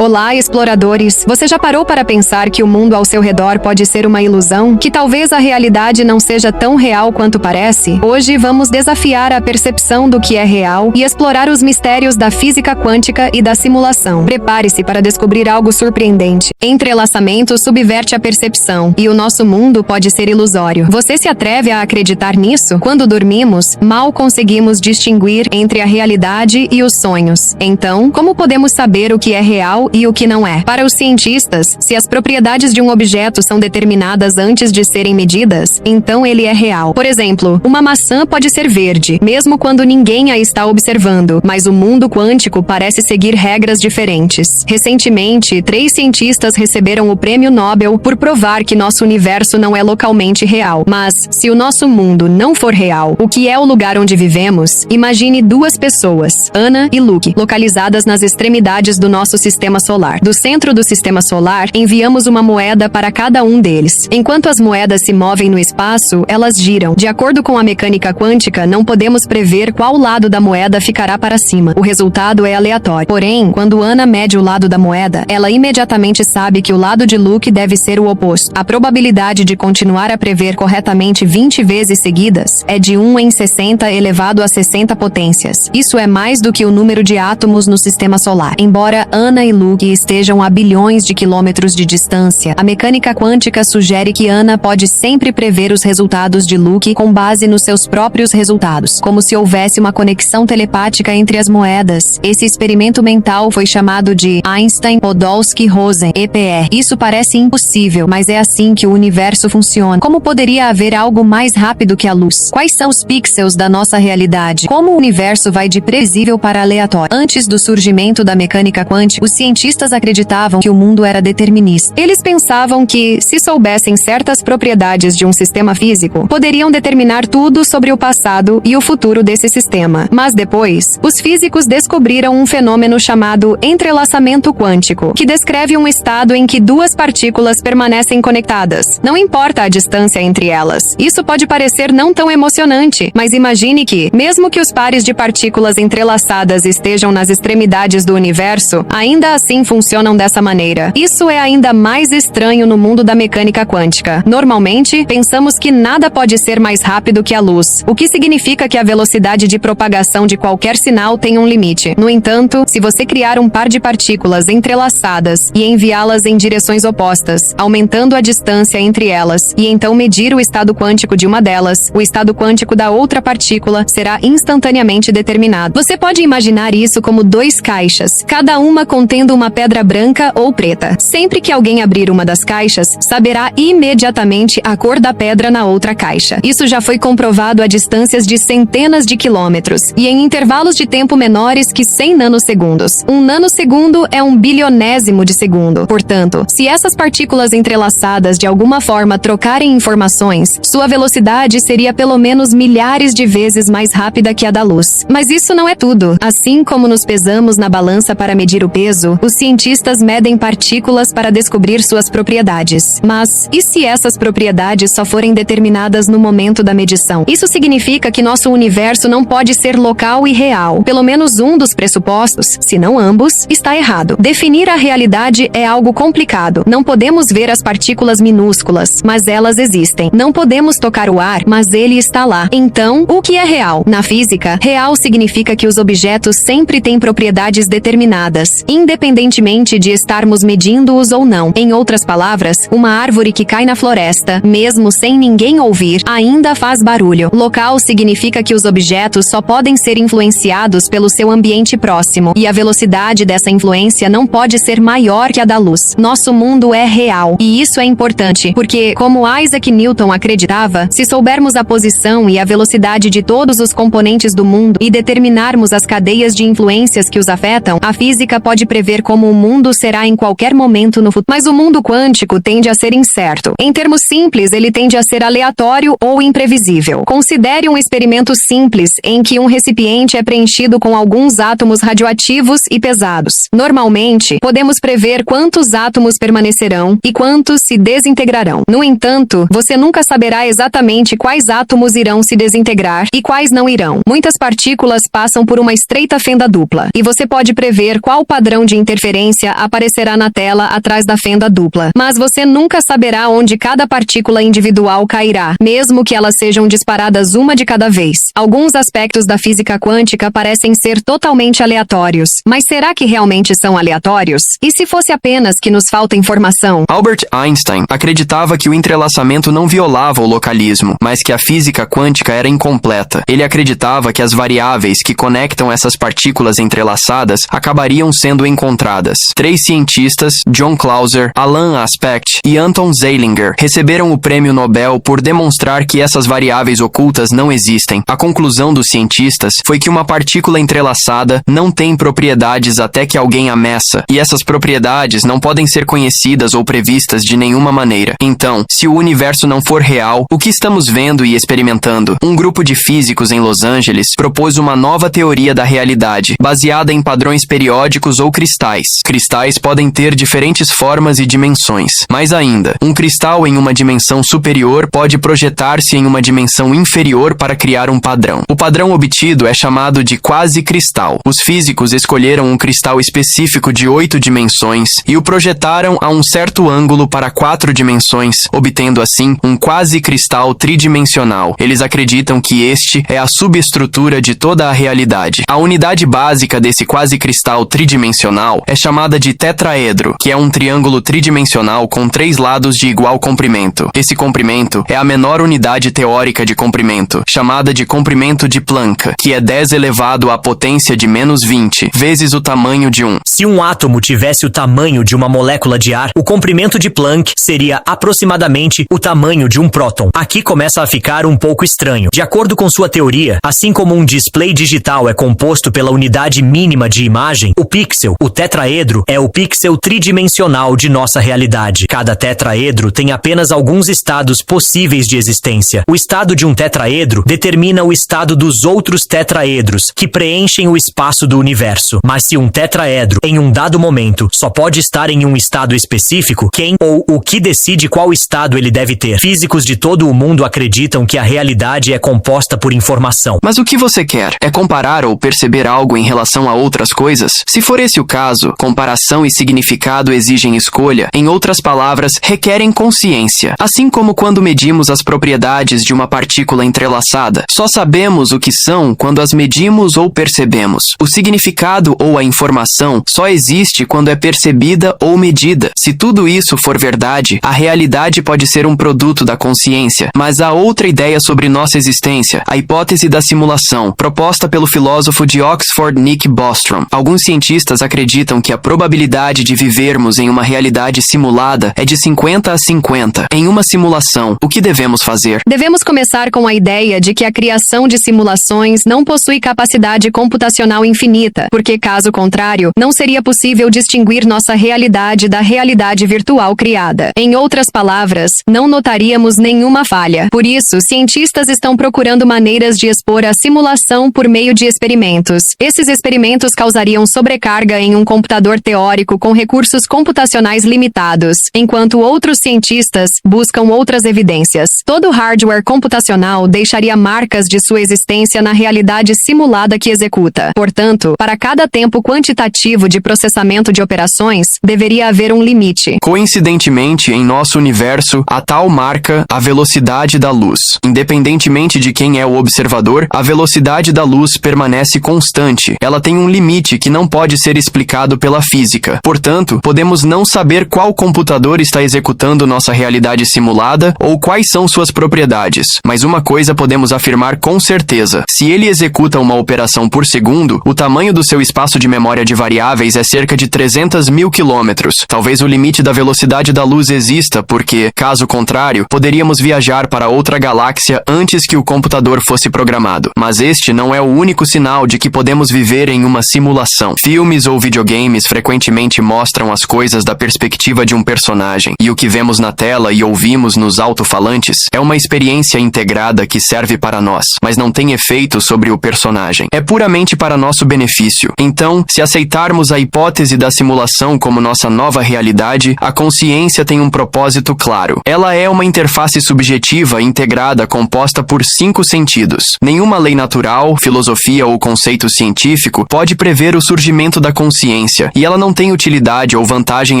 Olá, exploradores! Você já parou para pensar que o mundo ao seu redor pode ser uma ilusão? Que talvez a realidade não seja tão real quanto parece? Hoje vamos desafiar a percepção do que é real e explorar os mistérios da física quântica e da simulação. Prepare-se para descobrir algo surpreendente. Entrelaçamento subverte a percepção, e o nosso mundo pode ser ilusório. Você se atreve a acreditar nisso? Quando dormimos, mal conseguimos distinguir entre a realidade e os sonhos. Então, como podemos saber o que é real e o que não é? Para os cientistas, se as propriedades de um objeto são determinadas antes de serem medidas, então ele é real. Por exemplo, uma maçã pode ser verde, mesmo quando ninguém a está observando, mas o mundo quântico parece seguir regras diferentes. Recentemente, 3 cientistas receberam o Prêmio Nobel por provar que nosso universo não é localmente real. Mas, se o nosso mundo não for real, o que é o lugar onde vivemos? Imagine 2 pessoas, Ana e Luke, localizadas nas extremidades do nosso sistema solar. Do centro do sistema solar, enviamos uma moeda para cada um deles. Enquanto as moedas se movem no espaço, elas giram. De acordo com a mecânica quântica, não podemos prever qual lado da moeda ficará para cima. O resultado é aleatório. Porém, quando Ana mede o lado da moeda, ela imediatamente sabe que o lado de Luke deve ser o oposto. A probabilidade de continuar a prever corretamente 20 vezes seguidas é de 1 em 60 elevado a 60 potências. Isso é mais do que o número de átomos no sistema solar. Embora Ana e Luke estejam a bilhões de quilômetros de distância, a mecânica quântica sugere que Ana pode sempre prever os resultados de Luke com base nos seus próprios resultados, como se houvesse uma conexão telepática entre as moedas. Esse experimento mental foi chamado de Einstein-Podolsky-Rosen, EPR. Isso parece impossível, mas é assim que o universo funciona. Como poderia haver algo mais rápido que a luz? Quais são os pixels da nossa realidade? Como o universo vai de previsível para aleatório? Antes do surgimento da mecânica quântica, os cientistas acreditavam que o mundo era determinista. Eles pensavam que, se soubessem certas propriedades de um sistema físico, poderiam determinar tudo sobre o passado e o futuro desse sistema. Mas depois, os físicos descobriram um fenômeno chamado entrelaçamento quântico, que descreve um estado em que 2 partículas permanecem conectadas. Não importa a distância entre elas. Isso pode parecer não tão emocionante, mas imagine que, mesmo que os pares de partículas entrelaçadas estejam nas extremidades do universo, ainda assim funcionam dessa maneira. Isso é ainda mais estranho no mundo da mecânica quântica. Normalmente, pensamos que nada pode ser mais rápido que a luz, o que significa que a velocidade de propagação de qualquer sinal tem um limite. No entanto, se você criar um par de partículas entrelaçadas e enviá-las em direções opostas, aumentando a distância entre elas, e então medir o estado quântico de uma delas, o estado quântico da outra partícula será instantaneamente determinado. Você pode imaginar isso como 2 caixas, cada uma contendo uma pedra branca ou preta. Sempre que alguém abrir uma das caixas, saberá imediatamente a cor da pedra na outra caixa. Isso já foi comprovado a distâncias de centenas de quilômetros e em intervalos de tempo menores que 100 nanosegundos. Um nanosegundo é um bilionésimo de segundo. Portanto, se essas partículas entrelaçadas de alguma forma trocarem informações, sua velocidade seria pelo menos milhares de vezes mais rápida que a da luz. Mas isso não é tudo. Assim como nos pesamos na balança para medir o peso, os cientistas medem partículas para descobrir suas propriedades. Mas, e se essas propriedades só forem determinadas no momento da medição? Isso significa que nosso universo não pode ser local e real. Pelo menos um dos pressupostos, se não ambos, está errado. Definir a realidade é algo complicado. Não podemos ver as partículas minúsculas, mas elas existem. Não podemos tocar o ar, mas ele está lá. Então, o que é real? Na física, real significa que os objetos sempre têm propriedades determinadas, independentemente de estarmos medindo-os ou não. Em outras palavras, uma árvore que cai na floresta, mesmo sem ninguém ouvir, ainda faz barulho. Local significa que os objetos só podem ser influenciados pelo seu ambiente próximo, e a velocidade dessa influência não pode ser maior que a da luz. Nosso mundo é real, e isso é importante, porque, como Isaac Newton acreditava, se soubermos a posição e a velocidade de todos os componentes do mundo e determinarmos as cadeias de influências que os afetam, a física pode prever como o mundo será em qualquer momento no futuro. Mas o mundo quântico tende a ser incerto. Em termos simples, ele tende a ser aleatório ou imprevisível. Considere um experimento simples em que um recipiente é preenchido com alguns átomos radioativos e pesados. Normalmente, podemos prever quantos átomos permanecerão e quantos se desintegrarão. No entanto, você nunca saberá exatamente quais átomos irão se desintegrar e quais não irão. Muitas partículas passam por uma estreita fenda dupla, e você pode prever qual padrão de interferência aparecerá na tela atrás da fenda dupla. Mas você nunca saberá onde cada partícula individual cairá, mesmo que elas sejam disparadas uma de cada vez. Alguns aspectos da física quântica parecem ser totalmente aleatórios. Mas será que realmente são aleatórios? E se fosse apenas que nos falta informação? Albert Einstein acreditava que o entrelaçamento não violava o localismo, mas que a física quântica era incompleta. Ele acreditava que as variáveis que conectam essas partículas entrelaçadas acabariam sendo encontradas. 3 cientistas, John Clauser, Alan Aspect e Anton Zeilinger, receberam o prêmio Nobel por demonstrar que essas variáveis ocultas não existem. A conclusão dos cientistas foi que uma partícula entrelaçada não tem propriedades até que alguém a meça, e essas propriedades não podem ser conhecidas ou previstas de nenhuma maneira. Então, se o universo não for real, o que estamos vendo e experimentando? Um grupo de físicos em Los Angeles propôs uma nova teoria da realidade, baseada em padrões periódicos ou cristais. Cristais podem ter diferentes formas e dimensões. Mais ainda, um cristal em uma dimensão superior pode projetar-se em uma dimensão inferior para criar um padrão. O padrão obtido é chamado de quasi-cristal. Os físicos escolheram um cristal específico de 8 dimensões e o projetaram a um certo ângulo para 4 dimensões, obtendo assim um quasi-cristal tridimensional. Eles acreditam que este é a subestrutura de toda a realidade. A unidade básica desse quasi-cristal tridimensional é chamada de tetraedro, que é um triângulo tridimensional com 3 lados de igual comprimento. Esse comprimento é a menor unidade teórica de comprimento, chamada de comprimento de Planck, que é 10 elevado à potência de menos 20 vezes o tamanho de Se um átomo tivesse o tamanho de uma molécula de ar, o comprimento de Planck seria aproximadamente o tamanho de um próton. Aqui começa a ficar um pouco estranho. De acordo com sua teoria, assim como um display digital é composto pela unidade mínima de imagem, o pixel, o tetraedro, é o pixel tridimensional de nossa realidade. Cada tetraedro tem apenas alguns estados possíveis de existência. O estado de um tetraedro determina o estado dos outros tetraedros, que preenchem o espaço do universo. Mas se um tetraedro, em um dado momento, só pode estar em um estado específico, quem ou o que decide qual estado ele deve ter? Físicos de todo o mundo acreditam que a realidade é composta por informação. Mas o que você quer? É comparar ou perceber algo em relação a outras coisas? Se for esse o caso, comparação e significado exigem escolha. Em outras palavras, requerem consciência. Assim como quando medimos as propriedades de uma partícula entrelaçada, só sabemos o que são quando as medimos ou percebemos. O significado ou a informação só existe quando é percebida ou medida. Se tudo isso for verdade, a realidade pode ser um produto da consciência. Mas há outra ideia sobre nossa existência, a hipótese da simulação, proposta pelo filósofo de Oxford Nick Bostrom. Alguns cientistas acreditam que a probabilidade de vivermos em uma realidade simulada é de 50 a 50. Em uma simulação, o que devemos fazer? Devemos começar com a ideia de que a criação de simulações não possui capacidade computacional infinita, porque caso contrário, não seria possível distinguir nossa realidade da realidade virtual criada. Em outras palavras, não notaríamos nenhuma falha. Por isso, cientistas estão procurando maneiras de expor a simulação por meio de experimentos. Esses experimentos causariam sobrecarga em um computador teórico com recursos computacionais limitados, enquanto outros cientistas buscam outras evidências. Todo hardware computacional deixaria marcas de sua existência na realidade simulada que executa. Portanto, para cada tempo quantitativo de processamento de operações, deveria haver um limite. Coincidentemente, em nosso universo, a tal marca a velocidade da luz. Independentemente de quem é o observador, a velocidade da luz permanece constante. Ela tem um limite que não pode ser explicado pela física. Portanto, podemos não saber qual computador está executando nossa realidade simulada ou quais são suas propriedades. Mas uma coisa podemos afirmar com certeza. Se ele executa uma operação por segundo, o tamanho do seu espaço de memória de variáveis é cerca de 300 mil quilômetros. Talvez o limite da velocidade da luz exista, porque, caso contrário, poderíamos viajar para outra galáxia antes que o computador fosse programado. Mas este não é o único sinal de que podemos viver em uma simulação. Filmes ou videogames frequentemente mostram as coisas da perspectiva de um personagem, e o que vemos na tela e ouvimos nos alto-falantes é uma experiência integrada que serve para nós, mas não tem efeito sobre o personagem. É puramente para nosso benefício. Então, se aceitarmos a hipótese da simulação como nossa nova realidade, a consciência tem um propósito claro. Ela é uma interface subjetiva integrada composta por 5 sentidos. Nenhuma lei natural, filosofia ou conceito científico pode prever o surgimento da consciência consciência, e ela não tem utilidade ou vantagem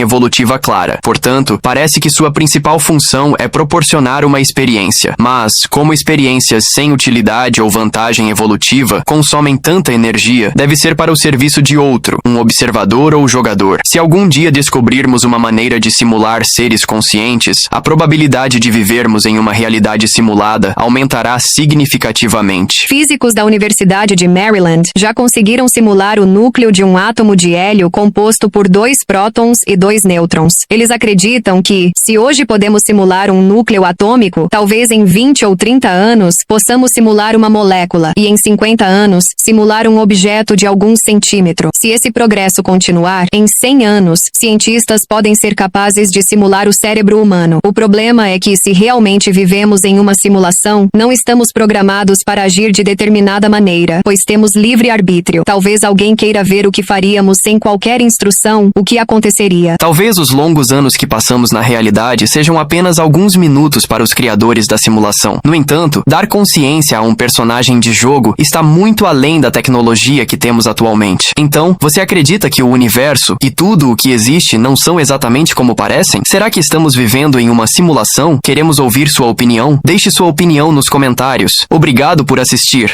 evolutiva clara. Portanto, parece que sua principal função é proporcionar uma experiência. Mas, como experiências sem utilidade ou vantagem evolutiva consomem tanta energia, deve ser para o serviço de outro, um observador ou jogador. Se algum dia descobrirmos uma maneira de simular seres conscientes, a probabilidade de vivermos em uma realidade simulada aumentará significativamente. Físicos da Universidade de Maryland já conseguiram simular o núcleo de um átomo de hélio composto por 2 prótons e 2 nêutrons. Eles acreditam que, se hoje podemos simular um núcleo atômico, talvez em 20 ou 30 anos possamos simular uma molécula e em 50 anos simular um objeto de alguns centímetros. Se esse progresso continuar, em 100 anos, cientistas podem ser capazes de simular o cérebro humano. O problema é que, se realmente vivemos em uma simulação, não estamos programados para agir de determinada maneira, pois temos livre arbítrio. Talvez alguém queira ver o que faríamos sem qualquer instrução, o que aconteceria. Talvez os longos anos que passamos na realidade sejam apenas alguns minutos para os criadores da simulação. No entanto, dar consciência a um personagem de jogo está muito além da tecnologia que temos atualmente. Então, você acredita que o universo e tudo o que existe não são exatamente como parecem? Será que estamos vivendo em uma simulação? Queremos ouvir sua opinião? Deixe sua opinião nos comentários. Obrigado por assistir.